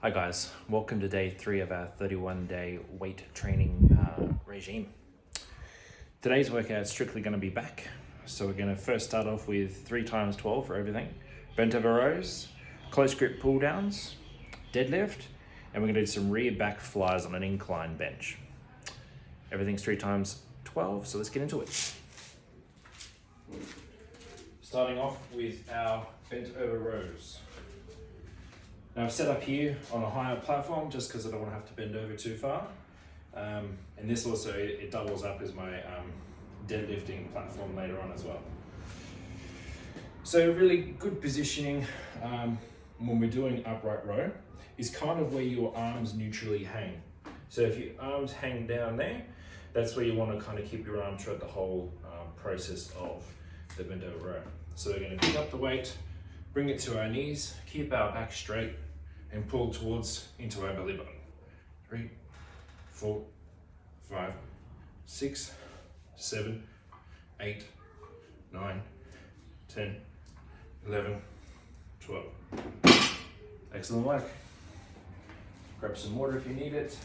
Hi guys, welcome to day 3 of our 31-day weight training regime. Today's workout is strictly going to be back. So we're going to first start off with 3 times 12 for everything. Bent over rows, close grip pull downs, deadlift, and we're going to do some rear back flies on an incline bench. Everything's 3 times 12, so let's get into it. Starting off with our bent over rows. Now I've set up here on a higher platform just because I don't want to have to bend over too far. And this also, it doubles up as my deadlifting platform later on as well. So really good positioning when we're doing upright row is kind of where your arms neutrally hang. So if your arms hang down there, that's where you want to kind of keep your arms throughout the whole process of the bent over row. So we're going to pick up the weight, bring it to our knees, keep our back straight, and pull towards into our belly button. 3, 4, 5, 6, 7, 8, 9, 10, 11, 12. Excellent work. Grab some water if you need it.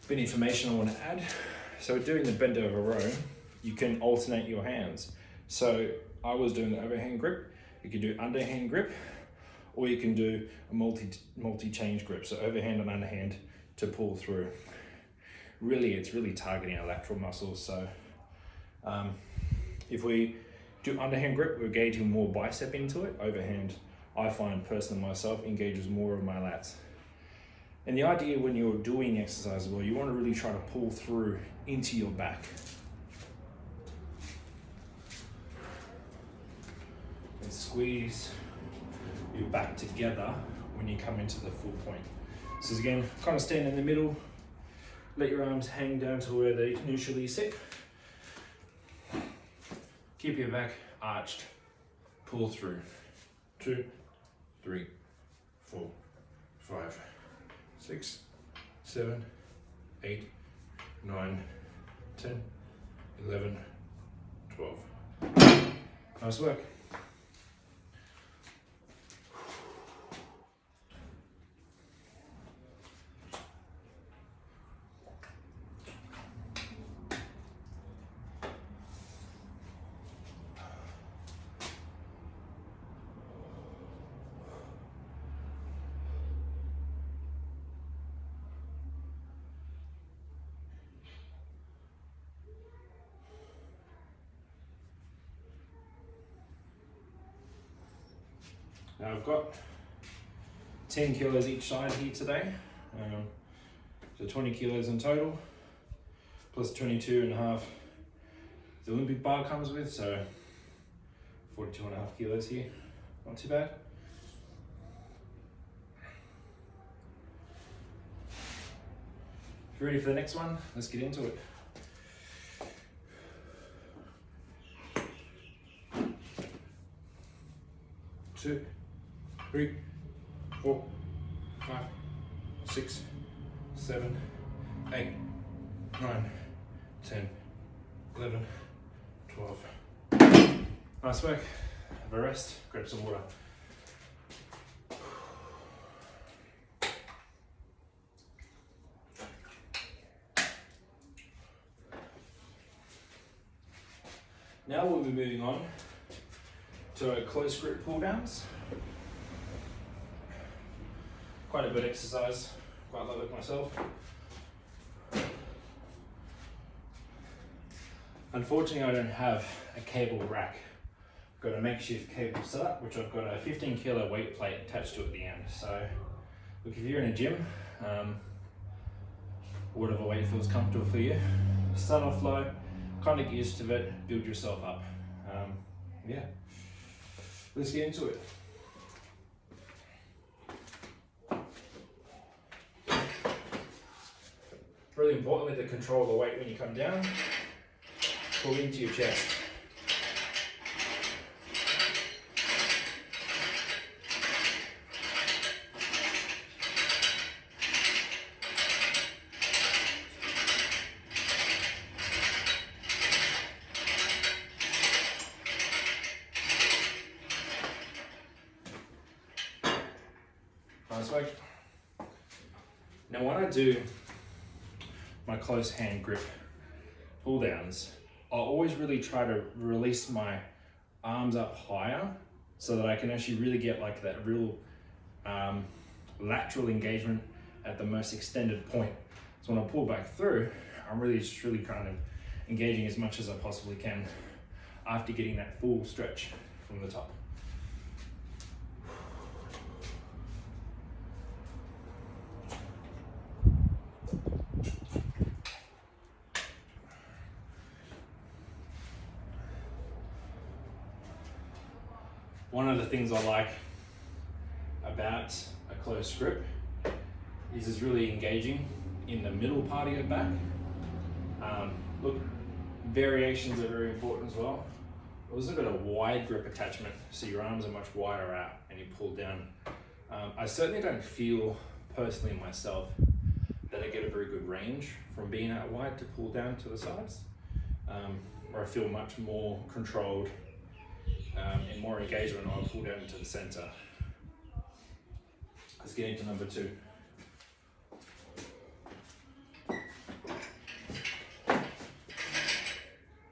Bit of information I want to add. So doing the bend over row, you can alternate your hands. So I was doing the overhand grip. You can do underhand grip, or you can do a multi-change grip. So overhand and underhand to pull through. Really, it's really targeting our lateral muscles. So if we do underhand grip, we're engaging more bicep into it. Overhand, I find personally myself, engages more of my lats. And the idea when you're doing exercise, well, you want to really try to pull through into your back. And squeeze your back together when you come into the full point. So again, kind of stand in the middle, let your arms hang down to where they neutrally sit. Keep your back arched, pull through. 2, 3, 4, 5. 6, 7, 8, 9, 10, 11, 12. Nice work. Now I've got 10 kilos each side here today, so 20 kilos in total, plus 22.5 the Olympic bar comes with, so 42.5 kilos here, not too bad. If you're ready for the next one, let's get into it. Two, 3, 4, 5, 6, 7, 8, 9, 10, 11, 12. Nice work. Have a rest, grab some water. Now we'll be moving on to our close grip pull downs. Quite a good exercise, quite love it myself. Unfortunately, I don't have a cable rack. I've got a makeshift cable setup, which I've got a 15 kilo weight plate attached to at the end. So, look, if you're in a gym, whatever weight feels comfortable for you, start off low, kind of get used to it, build yourself up. Yeah, let's get into it. Really importantly to control the weight when you come down, pull into your chest. this way. Now when I do my close hand grip pull downs, I always really try to release my arms up higher so that I can actually really get like that real lateral engagement at the most extended point. So when I pull back through, I'm really kind of engaging as much as I possibly can after getting that full stretch from the top. One of the things I like about a close grip is it's really engaging in the middle part of your back. Look, variations are very important as well. There's a bit of wide grip attachment, so your arms are much wider out and you pull down. I certainly don't feel personally myself that I get a very good range from being out wide to pull down to the sides, where I feel much more controlled and more engagement when I pull down to the center. Let's get into number 2.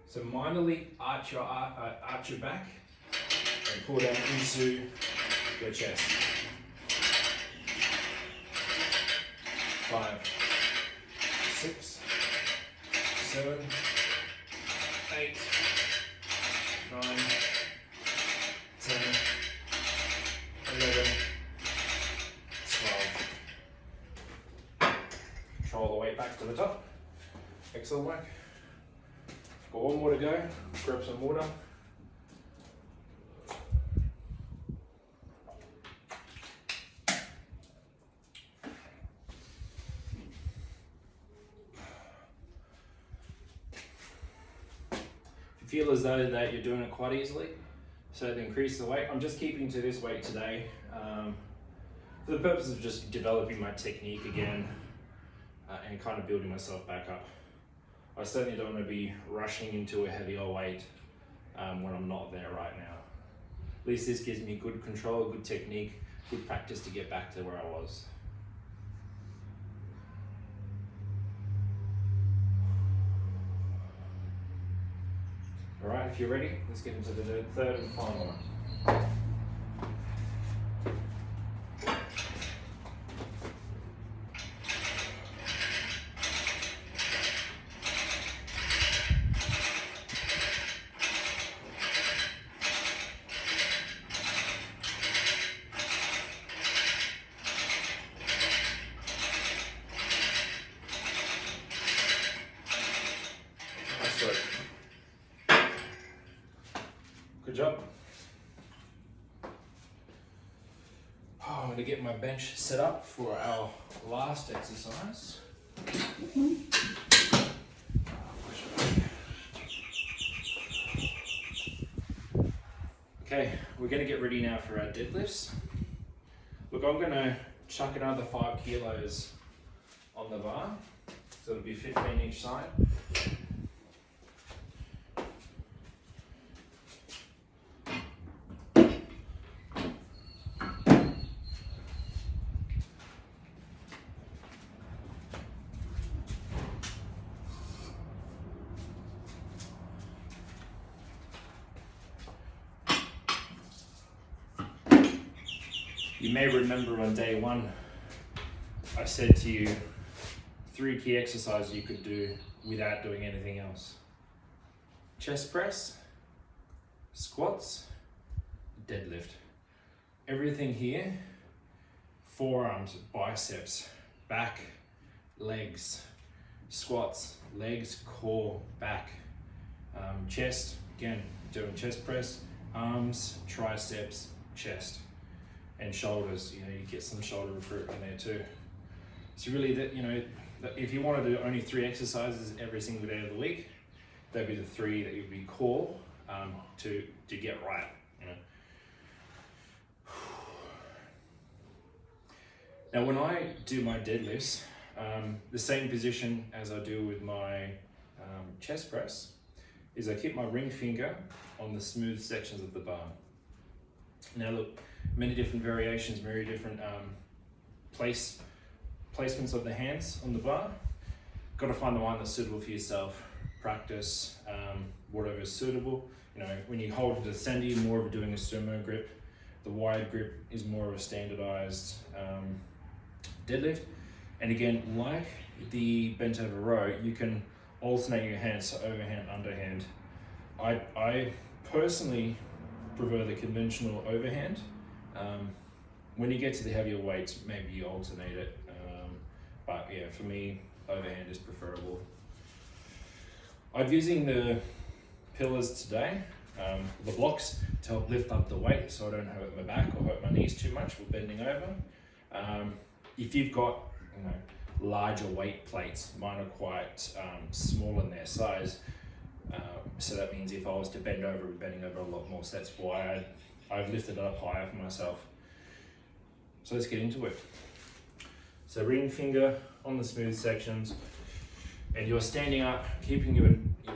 So minorly arch your back and pull down into your chest. 5, 6, 7, 8, 9, 10, 11, 12. Control the weight back to the top. Excellent work. Got one more to go. Grab some water. If you feel as though that you're doing it quite easily, so to increase the weight, I'm just keeping to this weight today for the purpose of just developing my technique again and kind of building myself back up. I certainly don't want to be rushing into a heavier weight when I'm not there right now. At least this gives me good control, good technique, good practice to get back to where I was. All right, if you're ready, let's get into the third and final one. Good job. I'm going to get my bench set up for our last exercise. Okay, we're going to get ready now for our deadlifts. Look, I'm going to chuck another 5 kilos on the bar, so it'll be 15 each side. You may remember on day 1, I said to you 3 key exercises you could do without doing anything else. Chest press, squats, deadlift. Everything here, forearms, biceps, back, legs, squats, legs, core, back, chest, again, doing chest press, arms, triceps, chest. And shoulders, you get some shoulder recruitment there too. So really, if you want to do only 3 exercises every single day of the week, that'd be the 3 that you'd be core to get right. Now, when I do my deadlifts, the same position as I do with my chest press is I keep my ring finger on the smooth sections of the bar. Now, look. Many different variations, very different placements of the hands on the bar. Got to find the one that's suitable for yourself. Practice whatever is suitable. You know, when you hold the extender, you're more of doing a sumo grip. The wide grip is more of a standardized deadlift. And again, like the bent over row, you can alternate your hands, so overhand, underhand. I personally prefer the conventional overhand. When you get to the heavier weights, maybe you alternate it. But yeah, for me, overhand is preferable. I'm using the pillars today, the blocks, to help lift up the weight so I don't hurt my back or hurt my knees too much with bending over. If you've got, you know, larger weight plates, mine are quite small in their size, so that means if I was to bend over, I'm bending over a lot more, so that's why I've lifted it up higher for myself. So let's get into it. So ring finger on the smooth sections, and you're standing up, you're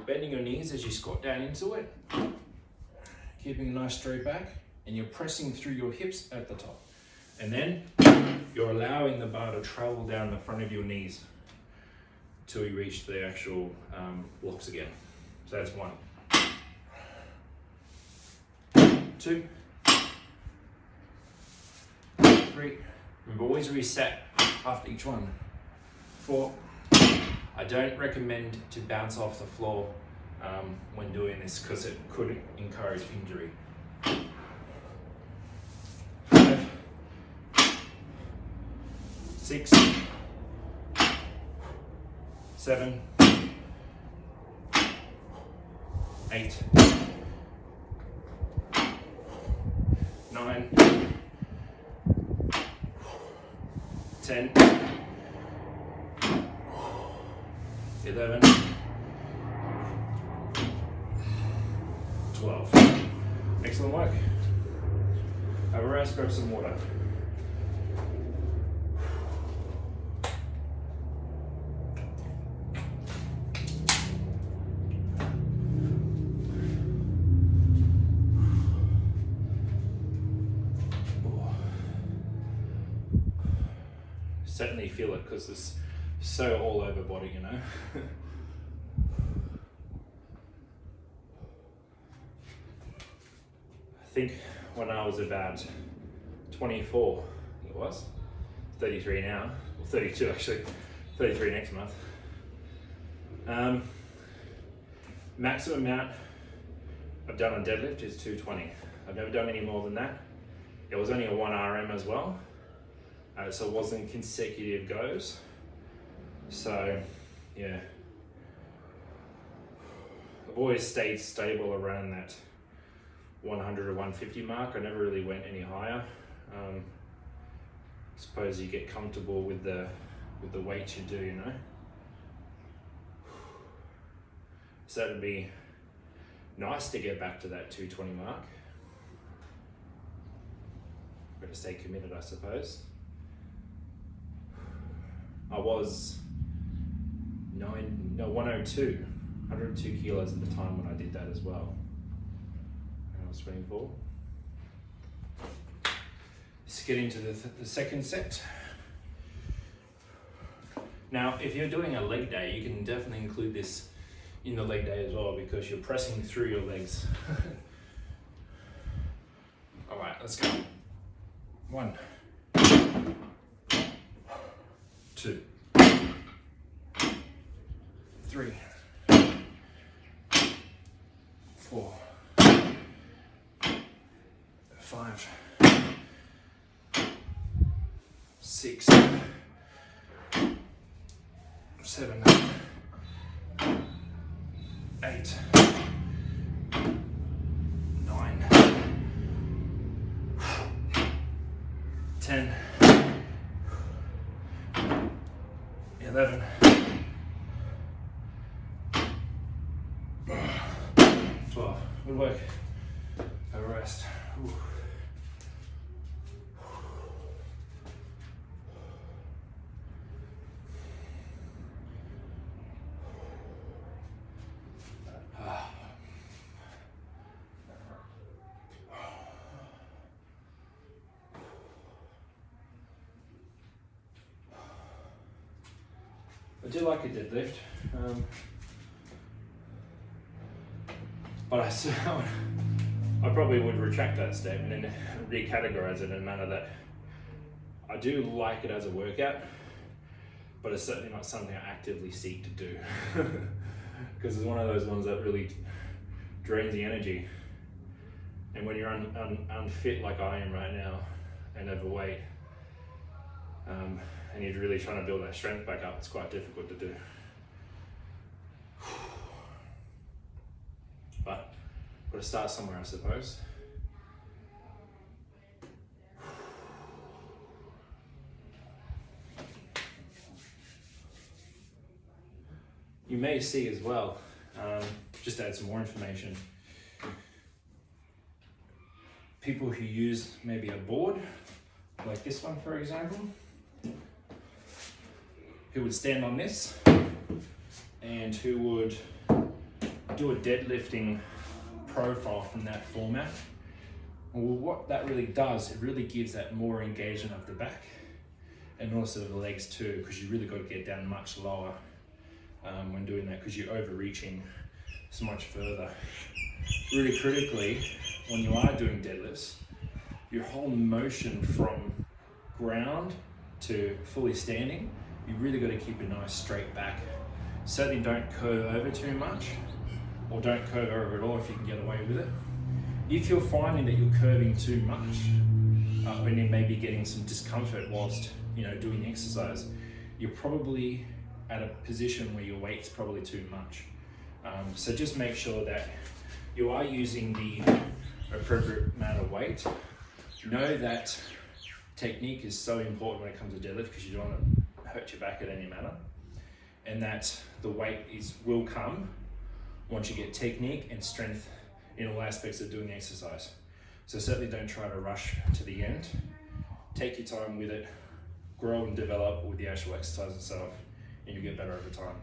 bending your knees as you squat down into it, keeping a nice straight back, and you're pressing through your hips at the top. And then you're allowing the bar to travel down the front of your knees till you reach the actual blocks again. So that's 1, 2, 3. Remember, always reset after each one. 4. I don't recommend to bounce off the floor when doing this because it could encourage injury. 5, 6, 7, 8, 9, 10, 11, 12. Excellent work. Have a rest, grab some water. Certainly feel it because it's so all over body, you know. I think when I was about 24, I think it was, 33 now, or 32 actually, 33 next month. Maximum amount I've done on deadlift is 220. I've never done any more than that. It was only a 1 RM as well. So it wasn't consecutive goes. So yeah, I've always stayed stable around that 100 or 150 mark. I never really went any higher. Suppose you get comfortable with the weight you do, you know. So it'd be nice to get back to that 220 mark. Better stay committed, I suppose. I was 102 kilos at the time when I did that as well. And I was 24. Let's get into the second set. Now, if you're doing a leg day, you can definitely include this in the leg day as well because you're pressing through your legs. All right, let's go. 1, 2, 3, 4, 5, 6, 7, 8, 9, 10, 11, 12. Good work. Have a rest. Ooh. do like a deadlift, but I probably would retract that statement and recategorize it in a manner that I do like it as a workout, but it's certainly not something I actively seek to do because it's one of those ones that really drains the energy. And when you're unfit like I am right now and overweight, and you're really trying to build that strength back up, it's quite difficult to do. But got to start somewhere, I suppose. You may see as well, just to add some more information, people who use maybe a board, like this one for example, who would stand on this and who would do a deadlifting profile from that format. Well, what that really does, it really gives that more engagement of the back and also the legs too, because you really got to get down much lower when doing that, because you're overreaching so much further. Really critically, when you are doing deadlifts, your whole motion from ground to fully standing, you really got to keep a nice straight back. Certainly don't curve over too much, or don't curve over at all if you can get away with it. If you're finding that you're curving too much, and you may be getting some discomfort whilst doing the exercise, you're probably at a position where your weight's probably too much. So just make sure that you are using the appropriate amount of weight. Know that technique is so important when it comes to deadlift, because you don't want to hurt your back at any manner, and that the weight will come once you get technique and strength in all aspects of doing the exercise. So certainly don't try to rush to the end. Take your time with it, grow and develop with the actual exercise itself, and you'll get better over time.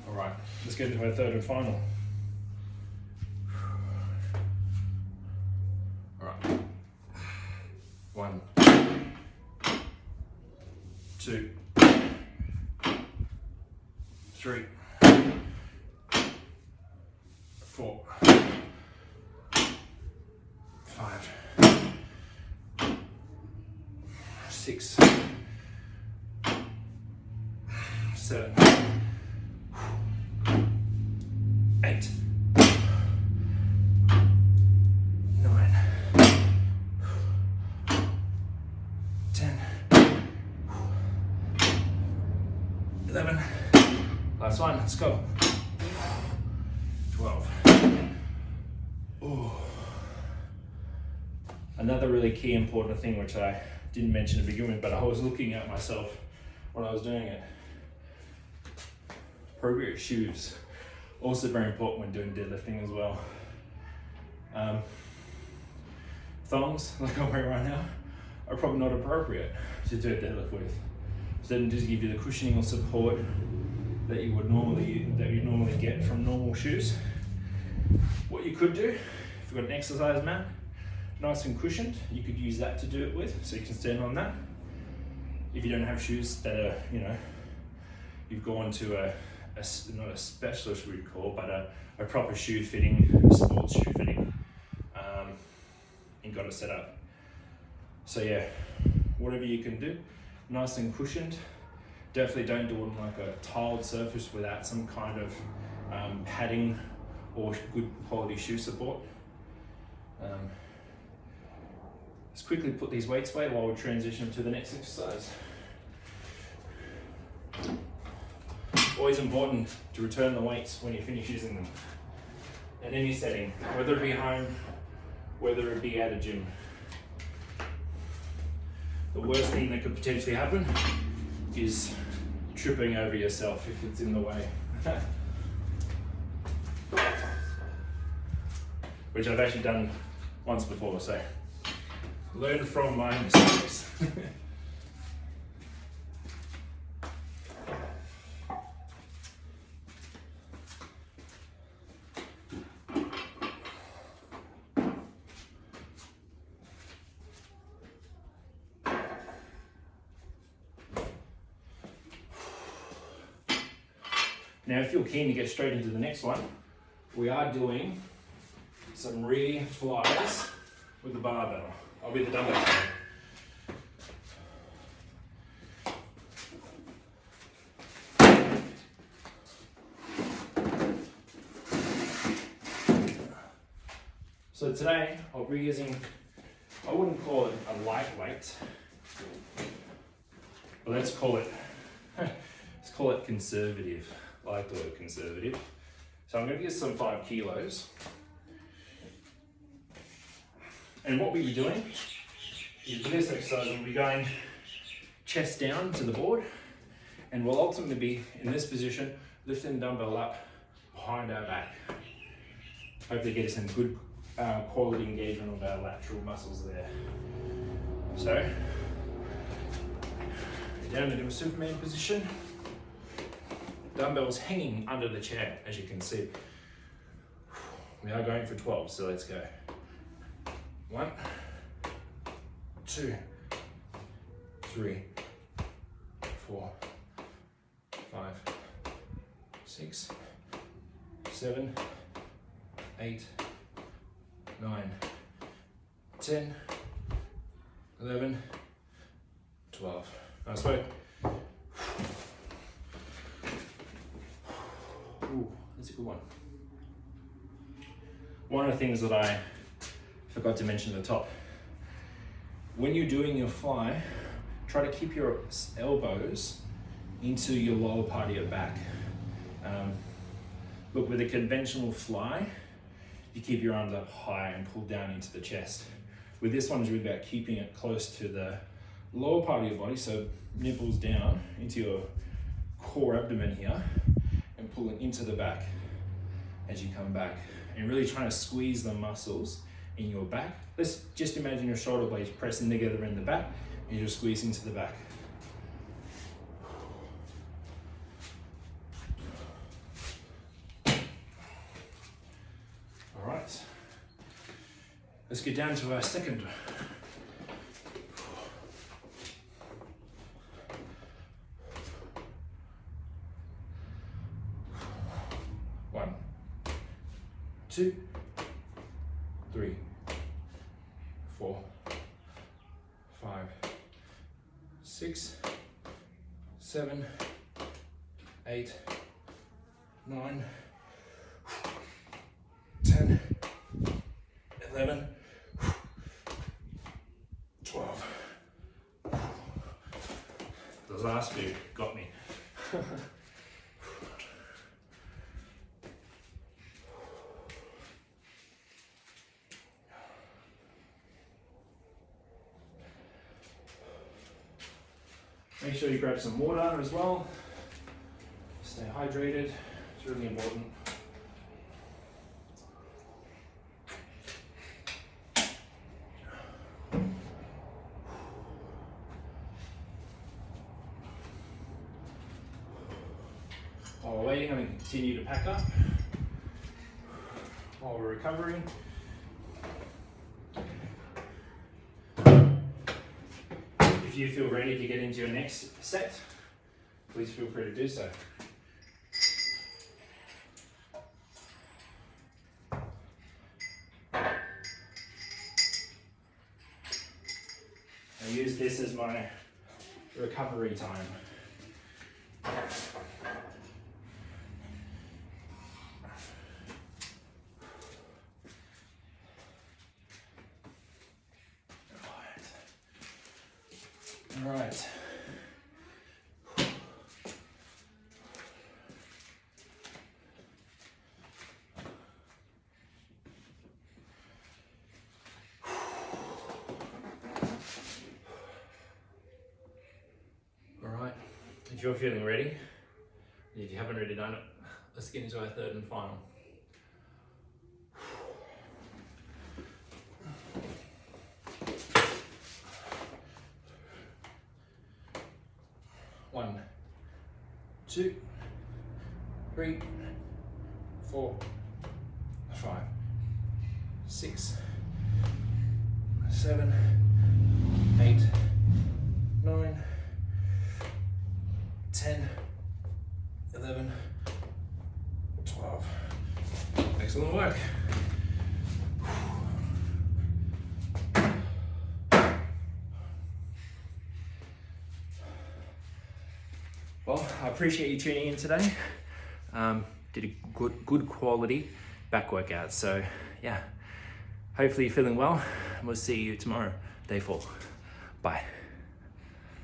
All right, let's get into our third and final. All right. 1, 2, 3, 4, 5, 6, 7, 8, 9, 10, 11, last one, let's go. 12. Ooh. Another really key important thing, which I didn't mention to begin with, but I was looking at myself when I was doing it. Appropriate shoes. Also very important when doing deadlifting as well. Thongs, like I'm wearing right now, are probably not appropriate to do a deadlift with. So it doesn't give you the cushioning or support that you normally get from normal shoes. What you could do, if you've got an exercise mat, nice and cushioned, you could use that to do it with, so you can stand on that. If you don't have shoes that are, you've gone to not a specialist we'd call, but a proper shoe fitting, sports shoe fitting, and got it set up. So yeah, whatever you can do, nice and cushioned. Definitely don't do it on like a tiled surface without some kind of padding or good quality shoe support. Let's quickly put these weights away while we transition to the next exercise. Always important to return the weights when you finish using them. In any setting, whether it be home, whether it be at a gym. The worst thing that could potentially happen is tripping over yourself if it's in the way. Which I've actually done once before, so learn from my mistakes. Now, if you're keen to get straight into the next one, we are doing some rear flies with the barbell, or with the dumbbell. So today I'll be using, I wouldn't call it a lightweight, but let's call it conservative. I like the word conservative. So I'm going to use some 5 kilos. And what we'll be doing is for this exercise, we'll be going chest down to the board, and we'll ultimately be in this position, lifting the dumbbell up behind our back. Hopefully get some good quality engagement of our lateral muscles there. So, down into a Superman position. Dumbbells hanging under the chair, as you can see. We are going for 12, so let's go. 1, 2, 3, 4, 5, 6, 7, 8, 9, 10, 11, 12. Nice work. Ooh, that's a good one. One of the things that I forgot to mention at the top, when you're doing your fly, try to keep your elbows into your lower part of your back. Look, with a conventional fly, you keep your arms up high and pull down into the chest. With this one, it's really about keeping it close to the lower part of your body, so nipples down into your core abdomen here, and pulling into the back as you come back, and really trying to squeeze the muscles in your back. Let's just imagine your shoulder blades pressing together in the back, and you're squeezing to the back. All right, let's get down to our second. One, 2, 3, 4, 5, 6, 7, 8, 9, 10, 11, 12. Those last few got me. Make sure you grab some water as well. Stay hydrated, it's really important. While we're waiting, I'm going to continue to pack up while we're recovering. If you feel ready to get into your next set, please feel free to do so. I use this as my recovery time. All right. All right. If you're feeling ready, if you haven't already done it, let's get into our third and final. One, 2, 3, 4, 5, 6, 7, 8, 9, 10, 11, Excellent work. Well, I appreciate you tuning in today. Did a good quality back workout. So yeah, hopefully you're feeling well. We'll see you tomorrow, day 4. Bye.